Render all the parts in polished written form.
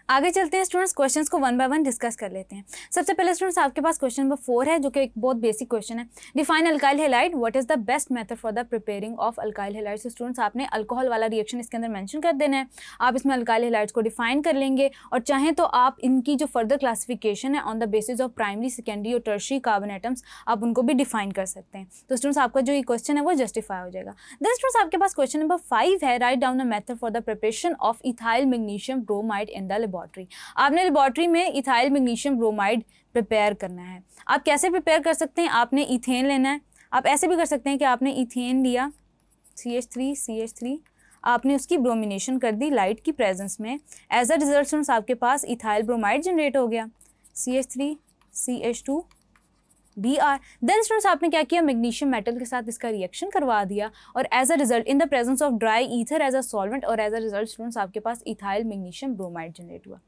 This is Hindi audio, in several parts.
आगे चलते हैं स्टूडेंट्स, क्वेश्चंस को वन बाय वन डिस्कस कर लेते हैं। सबसे पहले स्टूडेंट्स आपके पास क्वेश्चन नंबर 4 है, जो कि एक बहुत बेसिक क्वेश्चन है। Define alkyl halide, what is the best method for the preparing of alkyl halide. Students आपने अल्कोहल वाला रिएक्शन इसके अंदर मेंशन कर देना है। आप इसमें अल्काइल हैलाइड्स को डिफाइन कर लेंगे और चाहें तो आप इनकी जो फर्दर क्लासिफिकेशन है on the basis of primary, secondary और टर्शियरी कार्बन एटम्स, आप उनको भी डिफाइन कर सकते हैं। तो स्टूडेंट्स आपका जो ये क्वेश्चन है वो जस्टिफाई हो जाएगा। देन स्टूडेंट्स आपके पास क्वेश्चन नंबर 5 है, write down a method for the preparation of ethyl magnesium bromide in the laboratory. आपने लेबोरेटरी में इथाइल मैग्नीशियम ब्रोमाइड प्रिपेयर करना है। आप कैसे प्रिपेयर कर सकते हैं, आपने इथेन लेना है। आप ऐसे भी कर सकते हैं कि आपने इथेन लिया CH3, आपने उसकी ब्रोमिनेशन कर दी लाइट की प्रेजेंस में। एज अ रिजल्ट स्टूडेंट्स आपके पास इथाइल ब्रोमाइड जनरेट हो गया, CH3CH2Br। देन स्टूडेंट्स आपने क्या किया, मैग्नीशियम मेटल के साथ इसका रिएक्शन करवा दिया और as a result in the presence of dry ether as a solvent और एज अ रिजल्ट स्टूडेंट्स आपके पास इथाइल मैग्नीशियम ब्रोमाइड जनरेट हुआ,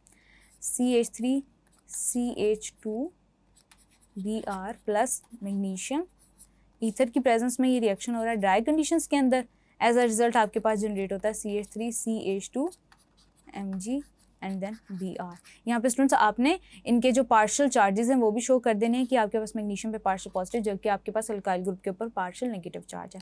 CH3CH2Br प्लस मैग्नीशियम। ईथर की प्रेजेंस में ये रिएक्शन हो रहा है ड्राई कंडीशंस के अंदर। एज अ रिजल्ट आपके पास जनरेट होता है CH3CH2Mg एंड देन Br। यहाँ पे स्टूडेंट्स आपने इनके जो पार्शियल चार्जेस हैं वो भी शो कर देने हैं कि आपके पास मैग्नीशियम पे पार्शियल पॉजिटिव, जबकि आपके पास अल्काइल ग्रुप के ऊपर पार्शियल नेगेटिव चार्ज है।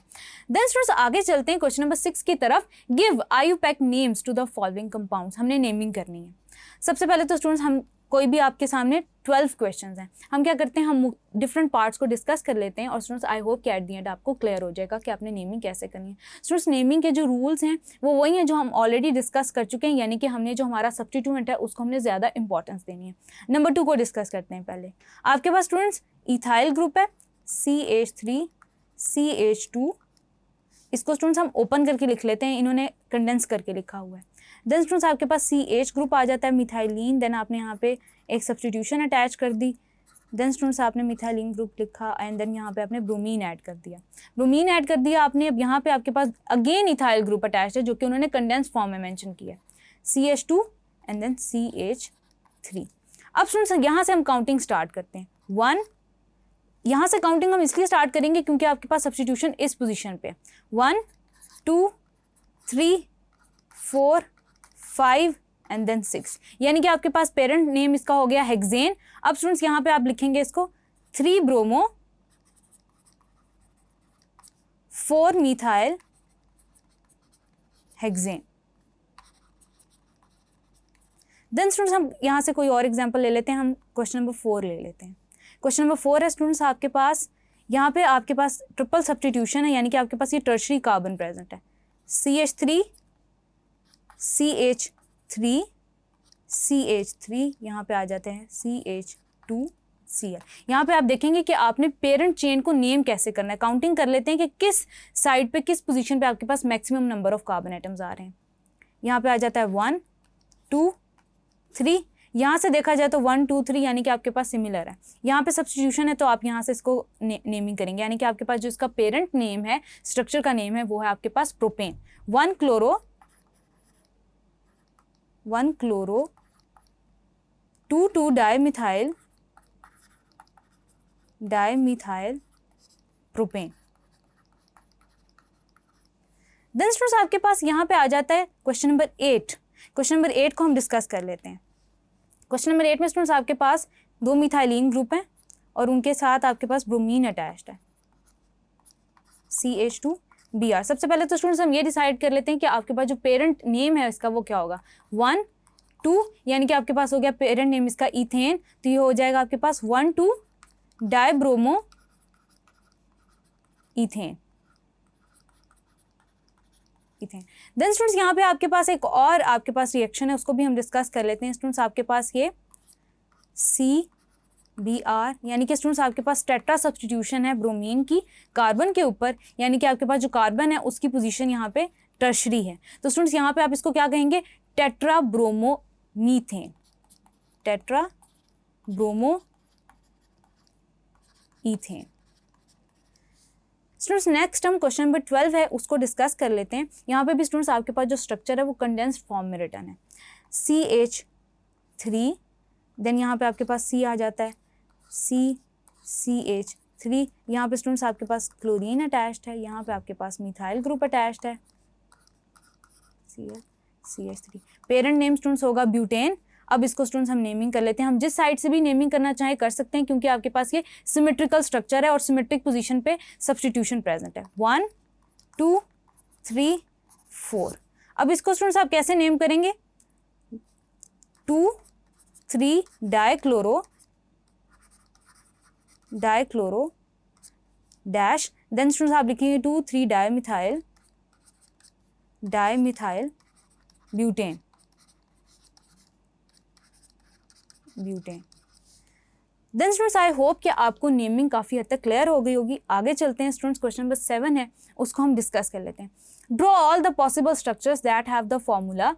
देन स्टूडेंट्स आगे चलते हैं क्वेश्चन नंबर 6 की तरफ। Give IUPAC names to the following compounds. हमने नेमिंग करनी है। सबसे पहले तो स्टूडेंट्स हम कोई भी आपके सामने 12 क्वेश्चंस हैं, हम क्या करते हैं, हम डिफरेंट पार्ट्स को डिस्कस कर लेते हैं और स्टूडेंट्स आई होप कि एट द एंड आपको क्लियर हो जाएगा कि आपने नेमिंग कैसे करनी है। स्टूडेंट्स नेमिंग के जो रूल्स हैं वो वही हैं जो हम ऑलरेडी डिस्कस कर चुके हैं, यानी कि हमने जो हमारा सब्स्टिट्यूएंट है उसको हमने ज़्यादा इंपॉर्टेंस देनी है। नंबर 2 को डिस्कस करते हैं पहले। आपके पास स्टूडेंट्स इथाइल ग्रुप है CH3CH2, इसको स्टूडेंट्स हम ओपन करके लिख लेते हैं, इन्होंने कंडेंस करके लिखा हुआ है। देन स्टूडेंट्स आपके पास CH ग्रुप आ जाता है मिथाइलिन, देन आपने यहाँ पे एक सब्स्टिट्यूशन अटैच कर दी। देन स्टूडेंट्स आपने मिथाइलिन ग्रुप लिखा एंड देन यहाँ पे आपने ब्रोमीन ऐड कर दिया। ब्रोमीन ऐड कर दिया आपने, अब यहाँ पे आपके पास अगेन इथाइल ग्रुप अटैच है जो कि उन्होंने कंडेंस फॉर्म में मेंशन किया, CH2 एंड देन CH3। अब स्टूडेंट्स यहाँ से हम काउंटिंग स्टार्ट करते हैं। 1, यहाँ से काउंटिंग हम इसलिए स्टार्ट करेंगे क्योंकि आपके पास सब्स्टिट्यूशन इस पोजीशन पे 1 2 3 4 5 एंड देन 6, यानी कि आपके पास पेरेंट नेम इसका हो गया हेक्सेन। अब स्टूडेंट्स यहाँ पे आप लिखेंगे इसको 3 bromo 4 methyl hexane. Then students हम यहाँ से कोई और एग्जांपल ले लेते हैं, हम क्वेश्चन नंबर 4 ले लेते हैं। क्वेश्चन नंबर 4 है स्टूडेंट्स आपके पास, यहाँ पे आपके पास ट्रिपल सब्स्टिट्यूशन है, यानी कि आपके पास ये टर्शरी कार्बन प्रेजेंट है, CH3CH3 यहाँ पे आ जाते हैं CH2Cl। यहाँ पे आप देखेंगे कि आपने पेरेंट चेन को नेम कैसे करना है। काउंटिंग कर लेते हैं कि किस साइड पे, किस पोजीशन पे आपके पास maximum number of carbon atoms आ रहे हैं। यहाँ पे आ जाता है 1 2 3, यहाँ से देखा जाए तो 1 2 3 यानी कि आपके पास सिमिलर है। यहाँ पे सब्स्टिट्यूशन है तो आप यहाँ से इसको नेमिंग करेंगे, यानी कि आपके पास जो इसका पेरेंट नेम है, स्ट्रक्चर का नेम है, वो है आपके पास propane. 1 chloro 2 dimethyl propane. Then students आपके पास यहाँ पे आ जाता है क्वेश्चन नंबर 8। क्वेश्चन नंबर 8 को हम डिस्कस कर लेते हैं। क्वेश्चन नंबर 8 में स्टूडेंट्स आपके पास 2 मिथाइलिन ग्रुप हैं और उनके साथ आपके पास ब्रोमीन अटैच्ड है, CH2Br। सबसे पहले तो स्टूडेंट्स हम ये डिसाइड कर लेते हैं कि आपके पास जो पेरेंट नेम है इसका वो क्या होगा, 1 2, यानी कि आपके पास हो गया पेरेंट नेम इसका इथेन, तो ये हो जाएगा आपके पास 1 2 डाइब्रोमो इथेन। देन स्टूडेंट्स यहाँ पे आपके पास एक और आपके पास रिएक्शन है, उसको भी हम डिस्कस कर लेते हैं। स्टूडेंट्स आपके पास ये CBr, यानी कि स्टूडेंट्स आपके पास टेट्रा सब्स्टिट्यूशन है ब्रोमीन की कार्बन के ऊपर, यानी कि आपके पास जो कार्बन है उसकी पोजीशन यहाँ पे टर्शरी है। तो स्टूडेंट्स यहाँ पे आप इसको क्या कहेंगे, tetra bromo methane, tetra bromo ethane. Students next हम क्वेश्चन नंबर 12 है उसको डिस्कस कर लेते हैं। यहाँ पे भी स्टूडेंट्स आपके पास जो स्ट्रक्चर है वो कंडेंस्ड फॉर्म में रिटर्न है, CH3, देन यहाँ पे आपके पास C आ जाता है, CH3, यहाँ पे स्टूडेंट्स आपके पास क्लोरीन अटैच्ड है, यहाँ पे आपके पास मिथाइल ग्रुप अटैच्ड है, Cl, CH3। Parent name students होगा ब्यूटेन। अब इसको स्टूडेंट्स हम नेमिंग कर लेते हैं, हम जिस साइड से भी नेमिंग करना चाहें कर सकते हैं, क्योंकि आपके पास ये सिमेट्रिकल स्ट्रक्चर है और सिमेट्रिक पोजीशन पे सब्स्टिट्यूशन प्रेजेंट है। 1 2 3 4। अब इसको स्टूडेंट्स आप कैसे नेम करेंगे? 2 3 डाइक्लोरो डैश, देन स्टूडेंट्स आप लिखेंगे 2 3 dimethyl butane. Then students I hope कि आपको नेमिंग काफ़ी हद तक क्लियर हो गई होगी। आगे चलते हैं स्टूडेंट्स, क्वेश्चन नंबर 7 है, उसको हम डिस्कस कर लेते हैं। Draw all the possible structures that have the formula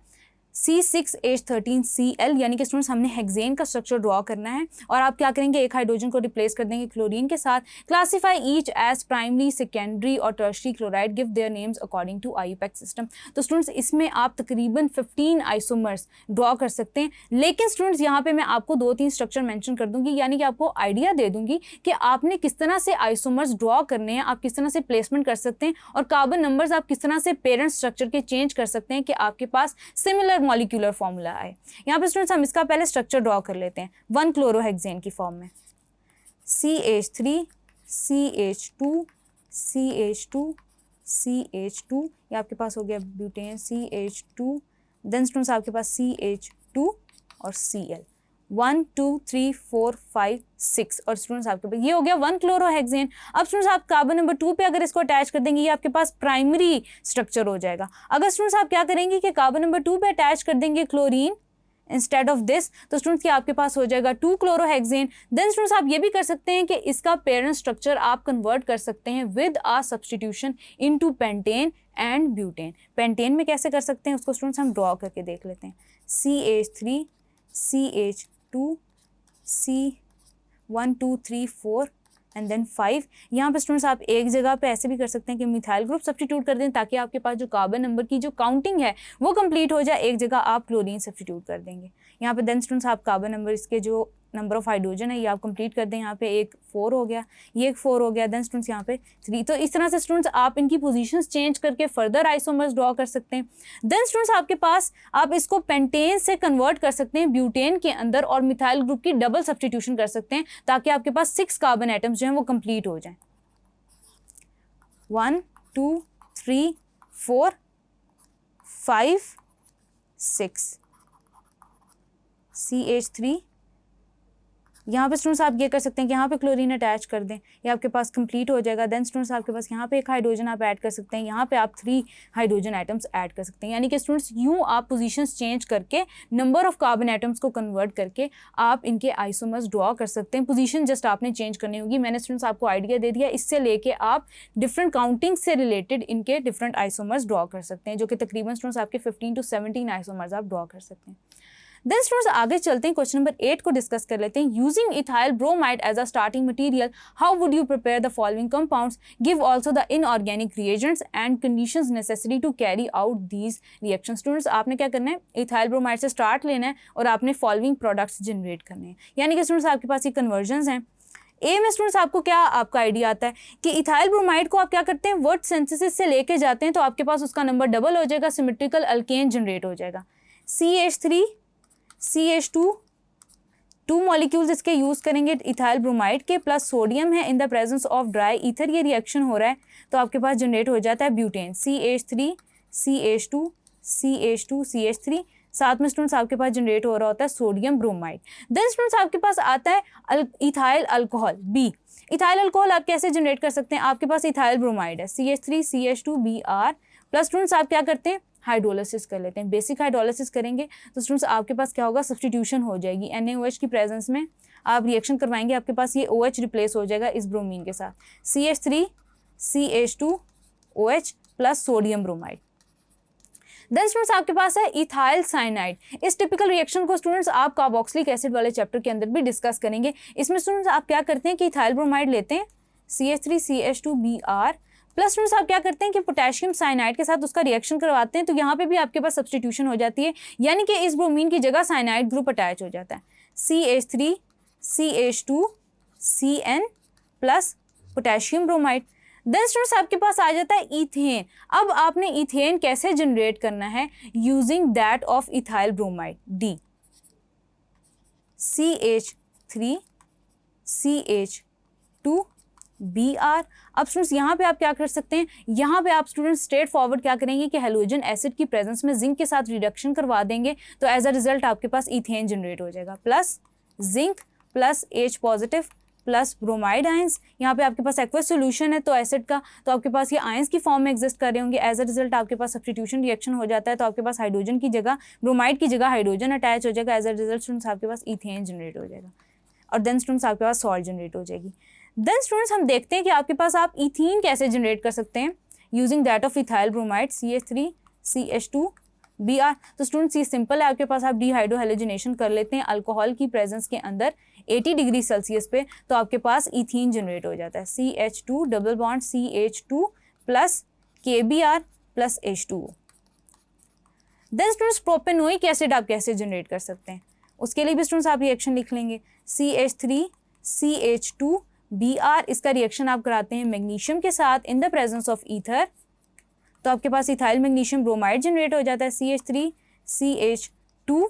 C6H13Cl, यानी कि स्टूडेंट्स हमने हेक्सेन का स्ट्रक्चर ड्रॉ करना है और आप क्या करेंगे, एक हाइड्रोजन को रिप्लेस कर देंगे क्लोरीन के साथ। Classify each as primary, secondary और tertiary chloride, give their names according to IUPAC system. तो स्टूडेंट्स इसमें आप तकरीबन 15 आइसोमर्स ड्रॉ कर सकते हैं, लेकिन स्टूडेंट्स यहाँ पे मैं आपको 2-3 स्ट्रक्चर मेंशन कर दूंगी, यानी कि आपको आइडिया दे दूंगी कि आपने किस तरह से आइसोमर्स ड्रॉ करने हैं, आप किस तरह से प्लेसमेंट कर सकते हैं और कार्बन नंबर्स आप किस तरह से पेरेंट स्ट्रक्चर के चेंज कर सकते हैं कि आपके पास सिमिलर मॉलिक्यूलर फॉर्मूला आए। यहाँ पे स्टूडेंट्स हम इसका पहले स्ट्रक्चर ड्रॉ कर लेते हैं 1 क्लोरोहेक्सेन की फॉर्म में। CH3 CH2 CH2 CH2, ये आपके पास हो गया ब्यूटेन CH2, देन स्टूडेंट्स आपके पास CH2 और Cl। 1 2 3 4 5 6 और स्टूडेंट्स आपके पास ये हो गया 1 क्लोरोहेक्सेन। अब स्टूडेंट्स आप कार्बन नंबर 2 पे अगर इसको अटैच कर देंगे, ये आपके पास प्राइमरी स्ट्रक्चर हो जाएगा। अगर स्टूडेंट्स आप क्या करेंगे कि कार्बन नंबर 2 पे अटैच कर देंगे क्लोरीन इंस्टेड ऑफ दिस, तो स्टूडेंट्स ये आपके पास हो जाएगा 2 क्लोरोहेक्सेन। देन स्टूडेंट्स आप ये भी कर सकते हैं कि इसका पेरेंट स्ट्रक्चर आप कन्वर्ट कर सकते हैं with a substitution into pentane and butane. Pentane में कैसे कर सकते हैं उसको स्टूडेंट्स हम ड्रॉ करके देख लेते हैं। CH3 CH2 C1 2 3 4 and then 5। यहाँ पे स्टूडेंट्स आप एक जगह पे ऐसे भी कर सकते हैं कि मिथाइल ग्रुप सब्स्टिट्यूट कर दें, ताकि आपके पास जो कार्बन नंबर की जो काउंटिंग है वो कंप्लीट हो जाए। एक जगह आप क्लोरीन सब्स्टिट्यूट कर देंगे यहाँ पे। देन स्टूडेंट्स आप कार्बन नंबर, इसके जो नंबर ऑफ हाइड्रोजन है ये आप कंप्लीट कर दें। यहाँ पे एक 4 हो गया, ये एक 4 हो गया, देन स्टूडेंट्स यहाँ पे 3। तो इस तरह से स्टूडेंट्स आप इनकी पोजीशंस चेंज करके फर्दर आइसोमर्स ड्रॉ कर सकते हैं। देन स्टूडेंट्स आपके पास आप इसको पेंटेन से कन्वर्ट कर सकते हैं ब्यूटेन के अंदर और मिथाइल ग्रुप की डबल सब्स्टिट्यूशन कर सकते हैं, ताकि आपके पास 6 कार्बन एटम्स जो हैं वो कंप्लीट हो जाएं। 1 2 3 4 5 6 CH3। यहाँ पे स्टूडेंट्स आप ये कर सकते हैं कि यहाँ पे क्लोरीन अटैच कर दें, ये आपके पास कंप्लीट हो जाएगा। देन स्टूडेंट्स आपके पास यहाँ पे एक हाइड्रोजन आप ऐड कर सकते हैं, यहाँ पे आप 3 हाइड्रोजन एटम्स ऐड कर सकते हैं। यानी कि स्टूडेंट्स यूँ आप पोजीशंस चेंज करके नंबर ऑफ कार्बन एटम्स को कन्वर्ट करके आप इनके आइसोमर्स ड्रॉ कर सकते हैं। पोजीशन जस्ट आपने चेंज करनी होगी। मैंने स्टूडेंट्स आपको आइडिया दे दिया, इससे लेके आप डिफरेंट काउंटिंग से रिलेटेड इनके डिफरेंट आइसोमर्स ड्रॉ कर सकते हैं, जो कि तकरीबन स्टूडेंट्स आपके 15 to 17 आइसोमर्स आप ड्रॉ कर सकते हैं। देन स्टूडेंट्स आगे चलते हैं, क्वेश्चन नंबर 8 को डिस्कस कर लेते हैं। Using ethyl bromide as a starting material, how would you prepare the following compounds? Give also the inorganic reagents and conditions necessary to carry out these reactions. Students आपने क्या करना है, इथाइल ब्रोमाइड से स्टार्ट लेना है और आपने फॉलोइंग प्रोडक्ट्स जनरेट करने हैं। यानी कि स्टूडेंट्स आपके पास ये कन्वर्जन्स हैं। ए में स्टूडेंट्स आपको क्या आपका आइडिया आता है कि इथाइल ब्रोमाइड को आप क्या करते हैं, वर्ड सिंथेसिस से लेके जाते हैं, तो आपके पास उसका नंबर डबल हो जाएगा, सिमेट्रिकल अल्केन जनरेट हो जाएगा। CH3 CH2 2 मॉलिक्यूल्स इसके यूज़ करेंगे इथाइल ब्रोमाइड के, प्लस सोडियम है इन the presence of dry ether, ये रिएक्शन हो रहा है तो आपके पास जनरेट हो जाता है butane. CH3 CH2 CH2 CH3, साथ में स्टूडेंट्स आपके पास जनरेट हो रहा होता है सोडियम ब्रोमाइड। देन स्टूडेंट्स आपके पास आता है ethyl alcohol B। Ethyl alcohol आप कैसे जनरेट कर सकते हैं, आपके पास इथाइल ब्रोमाइड है CH3 CH2 Br, plus students आप क्या करते हैं, हाइड्रोलिसिस कर लेते हैं। बेसिक हाइड्रोलिसिस करेंगे तो स्टूडेंट्स आपके पास क्या होगा, सब्स्टिट्यूशन हो जाएगी। NaOH की प्रेजेंस में आप रिएक्शन करवाएंगे, आपके पास ये OH रिप्लेस हो जाएगा इस ब्रोमीन के साथ। CH3 CH2OH plus sodium bromide. Then students आपके पास है इथाइल साइनाइड। इस टिपिकल रिएक्शन को स्टूडेंट्स आप कार्बोक्सिलिक एसिड वाले चैप्टर के अंदर भी डिस्कस करेंगे। इसमें स्टूडेंट्स आप क्या करते हैं कि इथाइल ब्रोमाइड लेते हैं CH3 CH2 Br, plus students आप क्या करते हैं कि पोटेशियम साइनाइड के साथ उसका रिएक्शन करवाते हैं, तो यहाँ पे भी आपके पास सब्स्टिट्यूशन हो जाती है, यानी कि इस ब्रोमीन की जगह साइनाइड ग्रुप अटैच हो जाता है। CH3 CH2 Cn plus potassium bromide. Then students आपके पास आ जाता है इथेन। अब आपने इथेन कैसे जनरेट करना है, using that of ethyl bromide D, CH3 CH2 Br। अब स्टूडेंट्स यहाँ पे आप क्या कर सकते हैं, यहाँ पे आप स्टूडेंट्स स्ट्रेट फॉरवर्ड क्या करेंगे कि हेलोजन एसिड की प्रेजेंस में जिंक के साथ रिडक्शन करवा देंगे, तो एज अ रिजल्ट आपके पास इथेन जनरेट हो जाएगा, plus zinc plus H positive plus bromide ions. यहाँ पे आपके पास एक्वस सोल्यूशन है तो एसिड का, तो आपके पास ये आयंस की फॉर्म में एग्जिस्ट कर रहे होंगे, एज अ रिजल्ट आपके पास सब्स्टिट्यूशन रिएक्शन हो जाता है, तो आपके पास हाइड्रोजन की जगह ब्रोमाइड की जगह हाइड्रोजन अटैच हो जाएगा, एज अ रिजल्ट स्टूडेंट्स आपके पास इथेन जनरेट हो जाएगा, और देन स्टूडेंट्स आपके पास सॉल्ट जनरेट हो जाएगी। देन स्टूडेंट्स हम देखते हैं कि आपके पास आप इथीन कैसे जनरेट कर सकते हैं, using that of ethyl bromide CH3 CH2 Br। तो स्टूडेंट्स ये सिंपल है, आपके पास आप डिहाइड्रोहेलोजिनेशन कर लेते हैं अल्कोहल की प्रेजेंस के अंदर 80 डिग्री सेल्सियस पे, तो आपके पास इथीन जनरेट हो जाता है, CH2 double bond CH2 plus KBr plus H2O। Then students propanoic acid आप कैसे जनरेट कर सकते हैं, उसके लिए भी स्टूडेंट्स आप रिएक्शन लिख लेंगे, CH3 CH2 Br। इसका रिएक्शन आप कराते हैं मैग्नीशियम के साथ इन द प्रेजेंस ऑफ ईथर, तो आपके पास इथाइल मैग्नीशियम ब्रोमाइड जनरेट हो जाता है, CH3 CH2।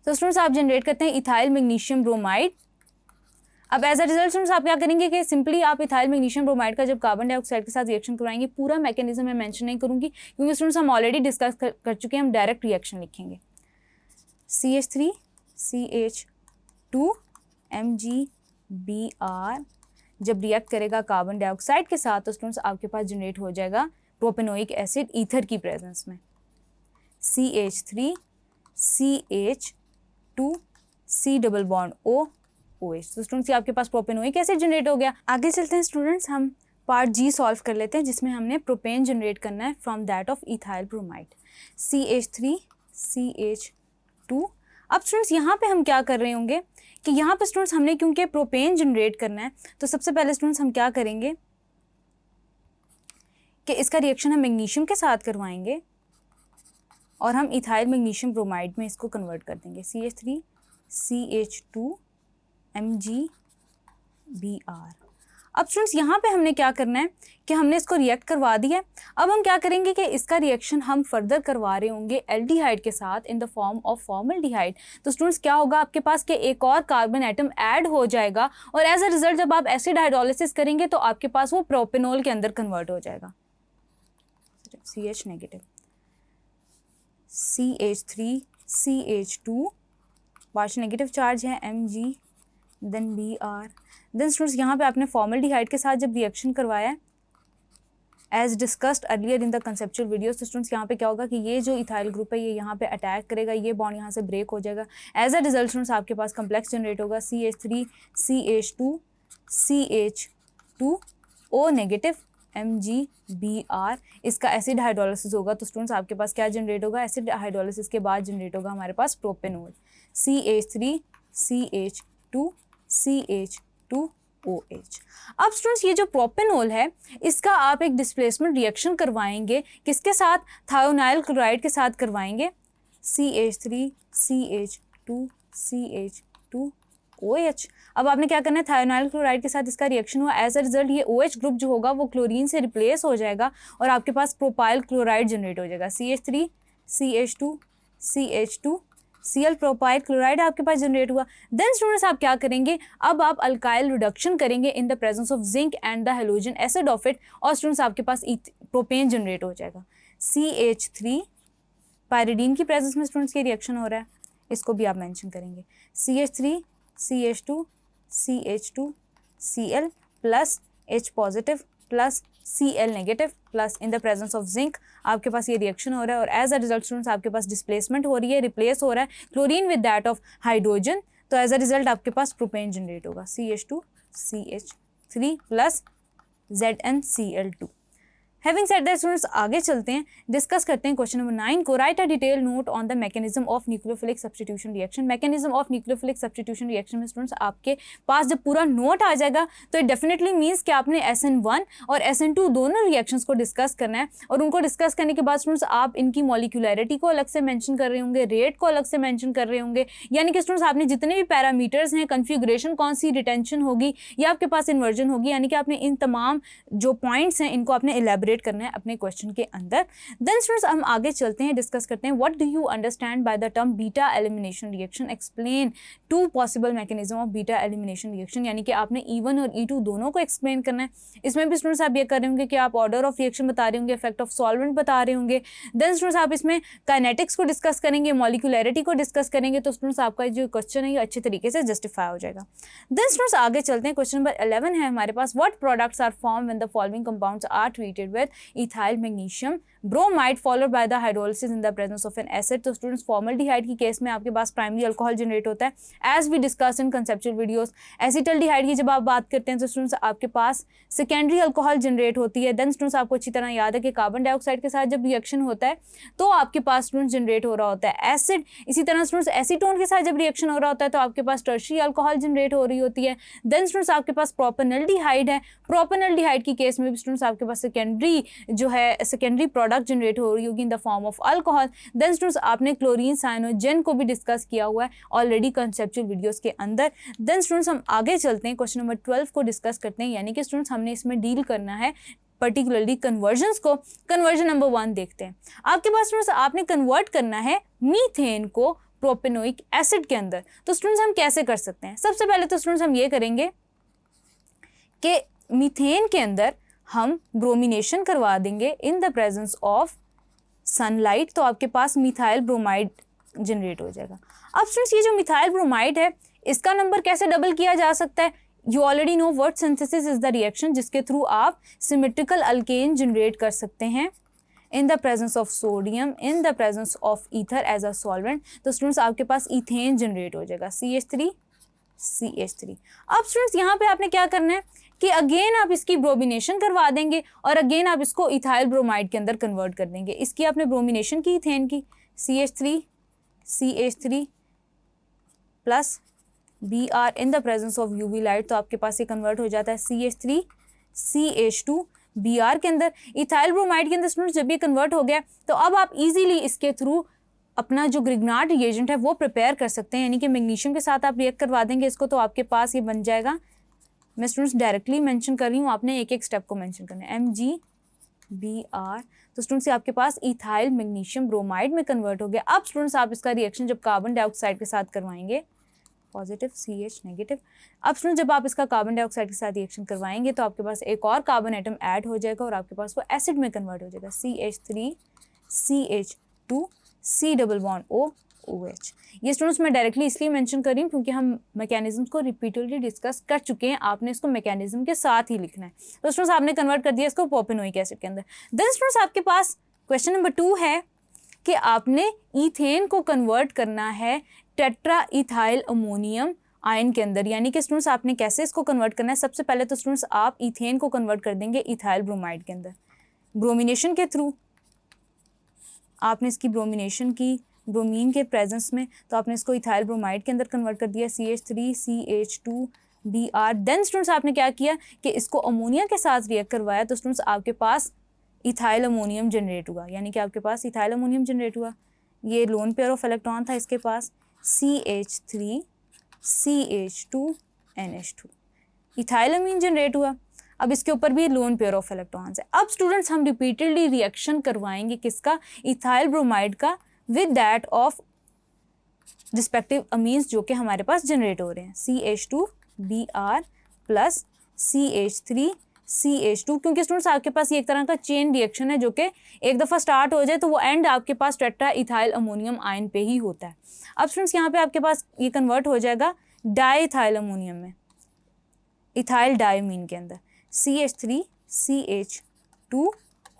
तो स्टूडेंट्स आप जनरेट करते हैं इथाइल मैग्नीशियम ब्रोमाइड। अब एज अ रिजल्ट स्टूडेंट्स आप क्या करेंगे कि सिंपली आप इथाइल मैग्नीशियम ब्रोमाइड का जब कार्बन डाइऑक्साइड के साथ रिएक्शन करवाएंगे, पूरा मैकेनिज्म मैं मेंशन नहीं करूंगी क्योंकि स्टूडेंट्स हम ऑलरेडी डिस्कस कर चुके हैं, हम डायरेक्ट रिएक्शन लिखेंगे, CH3 CH2 MgBr जब रिएक्ट करेगा कार्बन डाइऑक्साइड के साथ, तो स्टूडेंट्स आपके पास जनरेट हो जाएगा प्रोपेनोइक एसिड ईथर की प्रेजेंस में, CH3 CH2 C double bond O OH। तो स्टूडेंट्स ये आपके पास प्रोपेनोइक एसिड जनरेट हो गया। आगे चलते हैं स्टूडेंट्स, हम पार्ट G सॉल्व कर लेते हैं जिसमें हमने प्रोपेन जनरेट करना है from that of ethyl bromide, CH3 CH2। अब स्टूडेंट्स यहाँ पे हम क्या कर रहे होंगे कि यहाँ पे स्टूडेंट्स हमने क्योंकि प्रोपेन जनरेट करना है, तो सबसे पहले स्टूडेंट्स हम क्या करेंगे कि इसका रिएक्शन हम मैग्नीशियम के साथ करवाएंगे और हम इथाइल मैग्नीशियम ब्रोमाइड में इसको कन्वर्ट कर देंगे, CH3 CH2 MgBr। अब स्टूडेंट्स यहाँ पे हमने क्या करना है कि हमने इसको रिएक्ट करवा दिया। अब हम क्या करेंगे कि इसका रिएक्शन हम फर्दर करवा रहे होंगे एल्डिहाइड के साथ इन द फॉर्म ऑफ फॉर्मल्डिहाइड। तो स्टूडेंट्स क्या होगा, आपके पास के एक और कार्बन एटम ऐड हो जाएगा और एज अ रिजल्ट जब आप एसिड हाइड्रोलिसिस करेंगे तो आपके पास वो प्रोपेनॉल के अंदर कन्वर्ट हो जाएगा, CH negative, CH3 CH2 partial negative charge है Mg then Br। Then students यहाँ पे आपने फॉर्मल्डिहाइड के साथ जब रिएक्शन करवाया as discussed earlier in the conceptual videos, तो स्टूडेंट्स यहाँ पे क्या होगा कि ये जो इथाइल ग्रुप है ये यहाँ पे अटैक करेगा, ये बॉन्ड यहाँ से ब्रेक हो जाएगा, एज अ रिजल्ट स्टूडेंट्स आपके पास कम्प्लेक्स जनरेट होगा, CH3 CH2 CH2 O negative MgBr। इसका एसिड हाइड्रोलिसिस होगा तो स्टूडेंट्स आपके पास क्या जनरेट होगा, एसिड हाइड्रोलिसिस के बाद जनरेट होगा हमारे पास propanol, CH3 CH2 CH2 OH। अब स्टूडेंट्स ये जो प्रोपेनॉल है इसका आप एक डिस्प्लेसमेंट रिएक्शन करवाएंगे, किसके साथ, थायोनाइल क्लोराइड के साथ करवाएंगे, CH3 CH2 CH2 OH। अब आपने क्या करना है, थायोनाइल क्लोराइड के साथ इसका रिएक्शन हुआ, एज अ रिजल्ट ये OH ग्रुप जो होगा वो क्लोरीन से रिप्लेस हो जाएगा और आपके पास प्रोपाइल क्लोराइड जनरेट हो जाएगा, CH3 CH2 CH2 Cl propyl chloride आपके पास जनरेट हुआ। देन स्टूडेंट्स आप क्या करेंगे, अब आप अल्काइल रिडक्शन करेंगे इन the presence of zinc and the halogen acid of it, और स्टूडेंट्स आपके पास प्रोपेन जनरेट हो जाएगा, CH3 पायरिडीन की प्रेजेंस में स्टूडेंट्स ये रिएक्शन हो रहा है, इसको भी आप मेंशन करेंगे, CH3 CH2 CH2 Cl plus H positive plus Cl negative plus in the presence of zinc आपके पास ये रिएक्शन हो रहा है और एज अ रिजल्ट स्टूडेंट्स आपके पास डिस्प्लेसमेंट हो रही है, रिप्लेस हो रहा है chlorine with that of hydrogen, तो एज अ रिजल्ट आपके पास प्रोपेन जनरेट होगा, CH2 CH3 plus ZnCl2। Having said that students आगे चलते हैं, डिस्कस करते हैं क्वेश्चन नंबर 9 को। Right a detail note on the mechanism of nucleophilic substitution reaction. Mechanism of nucleophilic substitution reaction में स्टूडेंट्स आपके पास जब पूरा नोट आ जाएगा तो इट डेफिनेटली मीन्स कि आपने SN1 और SN2 दोनों रिएक्शंस को डिस्कस करना है, और उनको डिस्कस करने के बाद स्टूडेंट्स आप इनकी मॉलिक्यूलैरिटी को अलग से मेंशन कर रहे होंगे, रेट को अलग से मेंशन कर रहे होंगे, यानी कि स्टूडेंट्स आपने जितने भी पैरामीटर्स हैं, कन्फिग्रेशन कौन सी, रिटेंशन होगी या आपके पास इन्वर्जन होगी, यानी कि आपने इन तमाम जो पॉइंट्स हैं इनको आपने एलैबोरेट करना है अपने क्वेश्चन के अंदर। देन स्टूडेंट्स हम आगे चलते हैं, डिस्कस करते हैं what do you understand by the term beta elimination reaction, explain 2 possible mechanism of beta elimination reaction, यानी कि आपने E1 और E2 दोनों को एक्सप्लेन करना है। इसमें भी स्टूडेंट्स आप ये कर रहे होंगे कि आप ऑर्डर ऑफ रिएक्शन बता रहे होंगे, इफेक्ट ऑफ सॉल्वेंट बता रहे होंगे। देन स्टूडेंट्स आप इसमें काइनेटिक्स को डिस्कस करेंगे, मॉलिक्यूलैरिटी को डिस्कस करेंगे, तो स्टूडेंट्स आपका जो क्वेश्चन है ये अच्छे तरीके से जस्टिफाई हो जाएगा। देन स्टूडेंट्स आगे चलते हैं, क्वेश्चन नंबर 11 है हमारे पास, what products are formed when the following compounds are treated with ethyl magnesium bromide followed by the hydrolysis in the presence of an acid. तो स्टूडेंट्स फॉर्मल्डिहाइड की केस में आपके पास प्राइमरी अल्कोहल जनरेट होता है as we discuss in conceptual videos. Acetaldehyde की जब आप बात करते हैं तो स्टूडेंट्स आपके पास सेकेंडरी अल्कोहल जनरेट होती है। देन स्टूडेंट्स आपको अच्छी तरह याद है कि कार्बन डाइऑक्साइड के साथ जब रिएक्शन होता है तो आपके पास स्टूडेंट्स जनरेट हो रहा होता है एसिड। इसी तरह स्टूडेंट्स एसीटोन के साथ जब रिएक्शन हो रहा होता है तो आपके पास टर्शियरी अल्कोहल जनरेट हो रही होती है। देन स्टूडेंट्स आपके पास प्रोपेनल्डिहाइड है। प्रोपेनल्डिहाइड की केस में भी स्टूडेंट्स आपके पास सेकेंडरी जो है सेकेंडरी प्रोडक्ट जनरेट हो रही होगी in the form of alcohol. Then students आपने क्लोरीन साइनोजेन को भी डिस्कस किया हुआ है ऑलरेडी कंसेप्चुअल वीडियोस के अंदर। देन स्टूडेंट्स हम आगे चलते हैं, क्वेश्चन नंबर 12 को डिस्कस करते हैं, यानी कि स्टूडेंट्स हमने इसमें डील करना है पर्टिकुलरली कन्वर्जन्स को। कन्वर्जन नंबर 1 देखते हैं। आपके पास स्टूडेंट्स आपने कन्वर्ट करना है मीथेन को प्रोपेनोइक एसिड के अंदर। तो स्टूडेंट्स हम कैसे कर सकते हैं? सबसे पहले तो स्टूडेंट्स हम ये करेंगे कि मीथेन के अंदर हम ब्रोमिनेशन करवा देंगे in the presence of sunlight, तो आपके पास मिथाइल ब्रोमाइड जनरेट हो जाएगा। अब स्टूडेंट्स ये जो मिथाइल ब्रोमाइड है इसका नंबर कैसे डबल किया जा सकता है? You already know what synthesis is the reaction जिसके थ्रू आप सिमेट्रिकल अल्केन जनरेट कर सकते हैं in the presence of sodium in the presence of ether as a solvent. तो स्टूडेंट्स आपके पास इथेन जनरेट हो जाएगा CH3 CH3। अब स्टूडेंट्स यहाँ पे आपने क्या करना है कि अगेन आप इसकी ब्रोमिनेशन करवा देंगे और अगेन आप इसको इथाइल ब्रोमाइड के अंदर कन्वर्ट कर देंगे। इसकी आपने ब्रोमिनेशन की इथेन की CH3 CH3 plus Br in the presence of UV light, तो आपके पास ये कन्वर्ट हो जाता है CH3 CH2 Br के अंदर। इथाइल ब्रोमाइड के अंदर स्टूडेंट्स जब ये कन्वर्ट हो गया तो अब आप इजीली इसके थ्रू अपना जो ग्रिग्नार्ड रिएजेंट है वो प्रिपेयर कर सकते हैं, यानी कि मैग्नीशियम के साथ आप रिएक्ट करवा देंगे इसको, तो आपके पास ये बन जाएगा। मैं स्टूडेंट्स डायरेक्टली मेंशन कर रही हूँ, आपने एक एक स्टेप को मेंशन करना है। MgBr, तो स्टूडेंट्स ये आपके पास इथाइल मैग्नीशियम ब्रोमाइड में कन्वर्ट हो गया। अब स्टूडेंट्स आप इसका रिएक्शन जब कार्बन डाइऑक्साइड के साथ करवाएंगे, पॉजिटिव CH नेगेटिव। अब स्टूडेंट जब आप इसका कार्बन डाइऑक्साइड के साथ रिएक्शन करवाएंगे तो आपके पास एक और कार्बन एटम ऐड हो जाएगा और आपके पास वो एसिड में कन्वर्ट हो जाएगा CH3 CH2 C double bond OH। ये स्टूडेंट्स मैं डायरेक्टली इसलिए मेंशन कर रही हूँ क्योंकि हम मैकेनिज्म को रिपीटेडली डिस्कस कर चुके हैं, आपने इसको मैकेनिज्म के साथ ही लिखना है। तो स्टूडेंट्स आपने कन्वर्ट कर दिया इसको प्रोपेनोइक एसिड के अंदर। देन स्टूडेंट्स आपके पास क्वेश्चन नंबर 2 है कि आपने ईथेन को कन्वर्ट करना है टेट्रा इथाइल अमोनियम आयन के अंदर, यानी कि स्टूडेंट्स आपने कैसे इसको कन्वर्ट करना है? सबसे पहले तो स्टूडेंट्स आप ईथेन को कन्वर्ट कर देंगे इथाइल ब्रोमाइड के अंदर ब्रोमिनेशन के थ्रू। आपने इसकी ब्रोमिनेशन की ब्रोमीन के प्रेजेंस में, तो आपने इसको इथाइल ब्रोमाइड के अंदर कन्वर्ट कर दिया CH3 CH2 Br। Then students आपने क्या किया कि इसको अमोनिया के साथ रिएक्ट करवाया, तो स्टूडेंट्स आपके पास इथाइल अमोनियम जनरेट हुआ, यानी कि आपके पास इथाइल अमोनियम जनरेट हुआ। ये लोन पेयर ऑफ इलेक्ट्रॉन था इसके पास CH3 CH2 NH2, इथाइल अमीन जनरेट हुआ। अब इसके ऊपर भी लोन पेयर ऑफ इलेक्ट्रॉन्स है। अब स्टूडेंट्स हम रिपीटेडली रिएक्शन करवाएंगे किसका? इथाइल ब्रोमाइड का with that of respective amines जो कि हमारे पास जनरेट हो रहे हैं CH2 Br plus CH3 CH2, क्योंकि स्टूडेंट्स आपके पास ये एक तरह का चेन रिएक्शन है जो कि एक दफ़ा स्टार्ट हो जाए तो वो एंड आपके पास टेट्रा इथाइल अमोनियम आयन पे ही होता है। अब स्टूडेंट्स यहाँ पे आपके पास ये कन्वर्ट हो जाएगा डाई इथाइल अमोनियम में, इथाइल डायमीन के अंदर CH3 CH2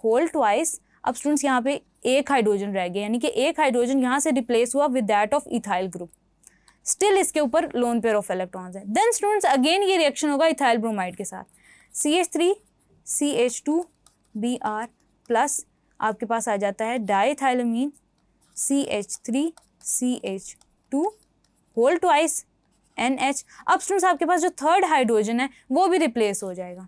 होल ट्वाइस। अब स्टूडेंट्स यहाँ पे एक हाइड्रोजन रह गया, यानी कि एक हाइड्रोजन यहाँ से रिप्लेस हुआ with that of ethyl group. Still इसके ऊपर लोन पेयर ऑफ इलेक्ट्रॉन्स है। देन स्टूडेंट्स अगेन ये रिएक्शन होगा इथाइल ब्रोमाइड के साथ CH3 CH2 Br प्लस आपके पास आ जाता है डाइथाइलमीन CH3CH2 होल ट्वाइस NH। अब स्टूडेंट्स आपके पास जो थर्ड हाइड्रोजन है वो भी रिप्लेस हो जाएगा,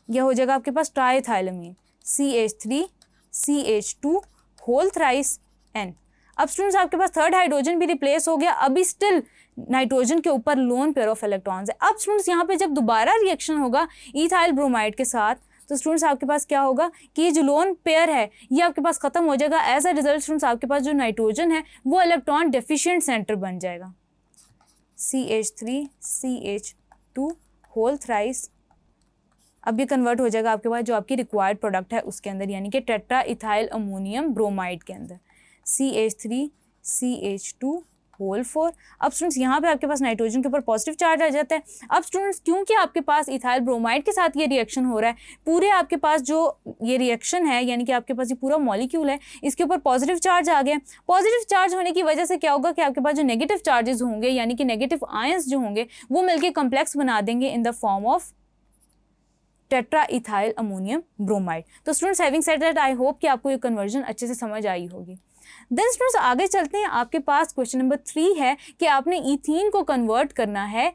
यह हो जाएगा आपके पास triethylamine CH3CH2 whole thrice N। अब स्टूडेंट्स आपके पास थर्ड हाइड्रोजन भी रिप्लेस हो गया, अभी स्टिल नाइट्रोजन के ऊपर लोन पेयर ऑफ इलेक्ट्रॉन्स है। अब स्टूडेंट्स यहाँ पे जब दोबारा रिएक्शन होगा इथाइल ब्रोमाइड के साथ, तो स्टूडेंट्स आपके पास क्या होगा कि ये जो लोन पेयर है ये आपके पास खत्म हो जाएगा। एज अ रिजल्ट स्टूडेंट्स आपके पास जो नाइट्रोजन है वो इलेक्ट्रॉन डेफिशिएंट सेंटर बन जाएगा CH3CH2 होल थ्राइस। अब ये कन्वर्ट हो जाएगा आपके पास जो आपकी रिक्वायर्ड प्रोडक्ट है उसके अंदर, यानी कि टेट्रा इथाइल अमोनियम ब्रोमाइड के अंदर CH3CH2 होल 4। अब स्टूडेंट्स यहाँ पे आपके पास नाइट्रोजन के ऊपर पॉजिटिव चार्ज आ जाता है। अब स्टूडेंट्स क्योंकि आपके पास इथाइल ब्रोमाइड के साथ ये रिएक्शन हो रहा है, पूरे आपके पास जो ये रिएक्शन है यानी कि आपके पास ये पूरा मॉलिक्यूल है इसके ऊपर पॉजिटिव चार्ज आ गया। पॉजिटिव चार्ज होने की वजह से क्या होगा कि आपके पास जो नेगेटिव चार्जेस होंगे यानी कि नेगेटिव आयंस जो होंगे वो मिलकर कम्प्लेक्स बना देंगे in the form of tetra ethyl ammonium bromide. तो students having said that I hope कि आपको ये कन्वर्जन अच्छे से समझ आई होगी। देन स्टूडेंट्स आगे चलते हैं, आपके पास क्वेश्चन नंबर 3 है कि आपने इथीन को कन्वर्ट करना है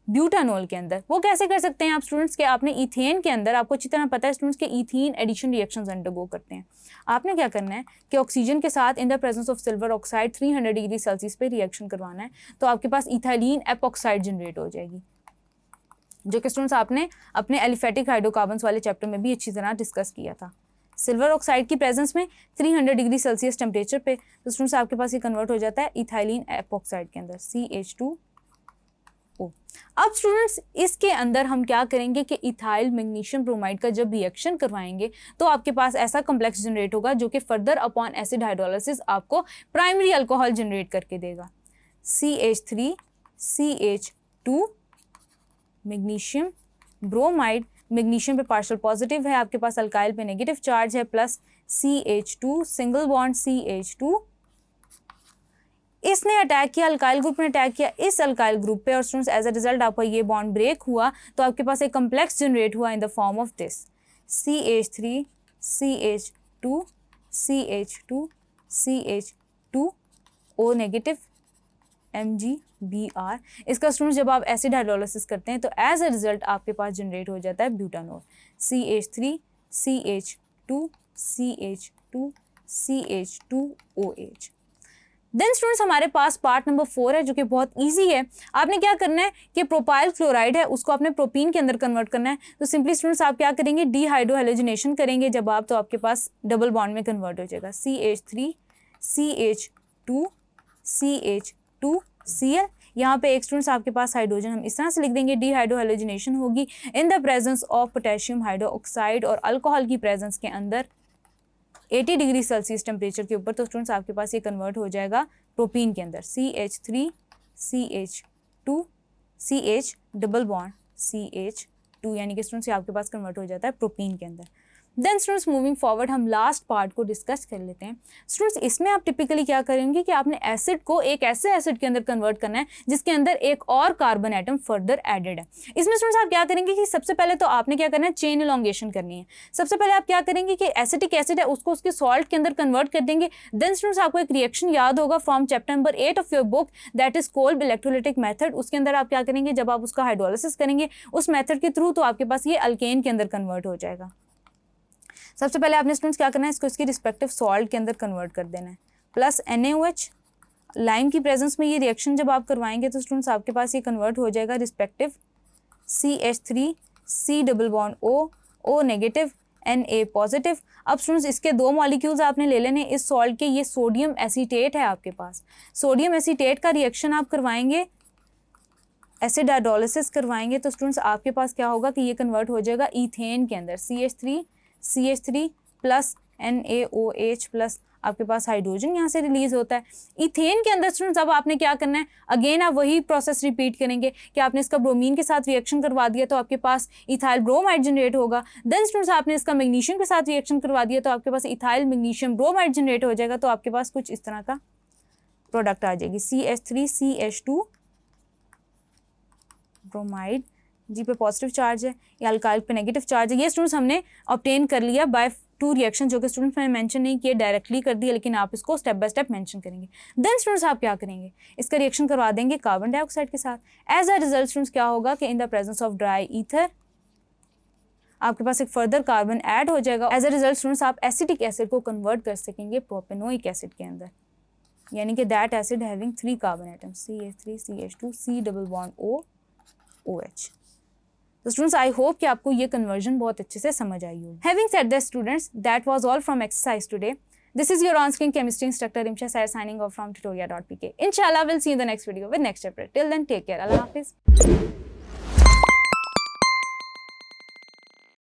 ब्यूटानॉल के अंदर। वो कैसे कर सकते हैं आप स्टूडेंट्स के, आपने इथेन के अंदर, आपको अच्छी तरह पता है स्टूडेंट्स के इथीन एडिशन रिएक्शंस अंडरगो करते हैं। आपने क्या करना है कि ऑक्सीजन के साथ इन the presence of silver oxide 300 degree Celsius पे रिएक्शन करवाना है, तो आपके पास इथाइलिन एपॉक्साइड जनरेट हो जाएगी, जो कि स्टूडेंट्स आपने अपने एलिफेटिक हाइड्रोकार्बन्स वाले चैप्टर में भी अच्छी तरह डिस्कस किया था। सिल्वर ऑक्साइड की प्रेजेंस में 300 डिग्री सेल्सियस टेम्परेचर पे, तो स्टूडेंट्स आपके पास ये कन्वर्ट हो जाता है इथाइलिन एपॉक्साइड के अंदर CH2O। अब स्टूडेंट्स इसके अंदर हम क्या करेंगे कि इथाइल मैग्नीशियम ब्रोमाइड का जब रिएक्शन करवाएंगे तो आपके पास ऐसा कम्प्लेक्स जनरेट होगा जो कि फर्दर अपॉन एसिड हाइड्रोलाइसिस आपको प्राइमरी अल्कोहल जनरेट करके देगा CH3CH2 मैग्नीशियम ब्रोमाइड। मैग्नीशियम पे पार्शियल पॉजिटिव है, आपके पास अल्काइल पे नेगेटिव चार्ज है, plus CH2 single bond CH2। इसने अटैक किया, अल्काइल ग्रुप ने अटैक किया इस अल्काइल ग्रुप पे, और स्टूडेंट्स एज अ रिजल्ट आपका ये बॉन्ड ब्रेक हुआ, तो आपके पास एक कम्प्लेक्स जनरेट हुआ इन the form of this CH3 CH2 CH2 CH2 O negative MgBr। इसका स्टूडेंट्स जब आप एसिड हाइड्रोलाइसिस करते हैं तो एज अ रिजल्ट आपके पास जनरेट हो जाता है butanol CH3 CH2 CH2 CH2OH। Then students हमारे पास पार्ट नंबर 4 है जो कि बहुत इजी है। आपने क्या करना है कि प्रोपाइल क्लोराइड है उसको आपने प्रोपीन के अंदर कन्वर्ट करना है। तो सिंपली स्टूडेंट्स आप क्या करेंगे, डीहाइड्रोहेलोजिनेशन करेंगे जब आप, तो आपके पास डबल बॉन्ड में कन्वर्ट हो जाएगा CH3 CH2 CH2Cl। यहाँ पे एक स्टूडेंट्स आपके पास हाइड्रोजन हम इस तरह से लिख देंगे, डीहाइड्रोहेलोजिनेशन होगी in the presence of potassium hydroxide और अल्कोहल की प्रेजेंस के अंदर 80 डिग्री सेल्सियस टेम्परेचर के ऊपर। तो स्टूडेंट्स आपके पास ये कन्वर्ट हो जाएगा प्रोपीन के अंदर CH3 CH2 CH double bond CH2, यानी कि स्टूडेंट्स आपके पास कन्वर्ट हो जाता है प्रोपीन के अंदर। देन स्टूडेंट्स मूविंग फॉरवर्ड हम लास्ट पार्ट को डिस्कस कर लेते हैं। स्टूडेंट्स इसमें आप टिपिकली क्या करेंगे कि आपने एसिड को एक ऐसे एसिड के अंदर कन्वर्ट करना है जिसके अंदर एक और कार्बन एटम फर्दर एडेड है। इसमें स्टूडेंट्स आप क्या करेंगे कि सबसे पहले तो आपने क्या करना है, चेन एलोंगेशन करनी है। सबसे पहले आप क्या करेंगे कि एसिटिक एसिड है उसको उसके सॉल्ट के अंदर कन्वर्ट कर देंगे। देन स्टूडेंट्स आपको एक रिएक्शन याद होगा from chapter number 8 of your book, that is Kolb electrolytic method. उसके अंदर आप क्या करेंगे, जब आप उसका हाइड्रोलाइसिस करेंगे उस मेथड के थ्रू, तो आपके पास ये अल्केन के अंदर कन्वर्ट हो जाएगा। सबसे पहले आपने स्टूडेंट्स क्या करना है, इसको इसकी रिस्पेक्टिव सॉल्ट के अंदर कन्वर्ट कर देना है, प्लस NaOH। लाइम की प्रेजेंस में ये रिएक्शन जब आप करवाएंगे तो स्टूडेंट्स आपके पास ये कन्वर्ट हो जाएगा respective CH3 C double bond O negative Na positive. अब स्टूडेंट्स इसके दो मॉलिक्यूल्स आपने ले लेने इस सॉल्ट के, ये सोडियम एसीटेट है आपके पास। सोडियम एसीटेट का रिएक्शन आप करवाएंगे, एसिड हाइड्रोलाइसिस करवाएंगे, तो स्टूडेंट्स आपके पास क्या होगा कि ये कन्वर्ट हो जाएगा इथेन के अंदर CH3 प्लस NaOH प्लस आपके पास हाइड्रोजन यहाँ से रिलीज होता है इथेन के अंदर। स्टूडेंट्स अब आपने क्या करना है, अगेन आप वही प्रोसेस रिपीट करेंगे कि आपने इसका ब्रोमीन के साथ रिएक्शन करवा दिया तो आपके पास इथाइल ब्रोमाइड जनरेट होगा। देन स्टूडेंट्स आपने इसका मैग्नीशियम के साथ रिएक्शन करवा दिया तो आपके पास इथाइल मैग्नीशियम ब्रोमाइड जनरेट हो जाएगा। तो आपके पास कुछ इस तरह का प्रोडक्ट आ जाएगी CH3 CH2 ब्रोमाइड जी पे पॉजिटिव चार्ज है, या अल्काइल पे नेगेटिव चार्ज है। ये स्टूडेंट्स हमने ऑब्टेन कर लिया बाय 2 रिएक्शन, जो कि स्टूडेंट्स मैंने मेंशन नहीं किए, डायरेक्टली कर दिया, लेकिन आप इसको स्टेप बाय स्टेप मेंशन करेंगे। देन स्टूडेंट्स आप क्या करेंगे, इसका रिएक्शन करवा देंगे कार्बन डाइऑक्साइड के साथ। एज अ रिजल्ट स्टूडेंट्स क्या होगा कि इन the presence of dry ether आपके पास एक फर्दर कार्बन ऐड हो जाएगा। एज अ रिजल्ट स्टूडेंट्स आप एसिटिक एसिड को कन्वर्ट कर सकेंगे प्रोपेनोइक एसिड के अंदर, यानी कि that acid having 3 carbon atoms CH3 CH2 C double bond O OH। तो स्टूडेंट्स आई होप कि आपको ये कन्वर्जन बहुत अच्छे से समझ आई होगी। Having said that students, that was all from exercise today. This is your on-screen chemistry instructor Imsha Sair signing off from tutoria.pk. Inshallah we'll see you in the next video with next chapter. Till then take care. Allah Hafiz.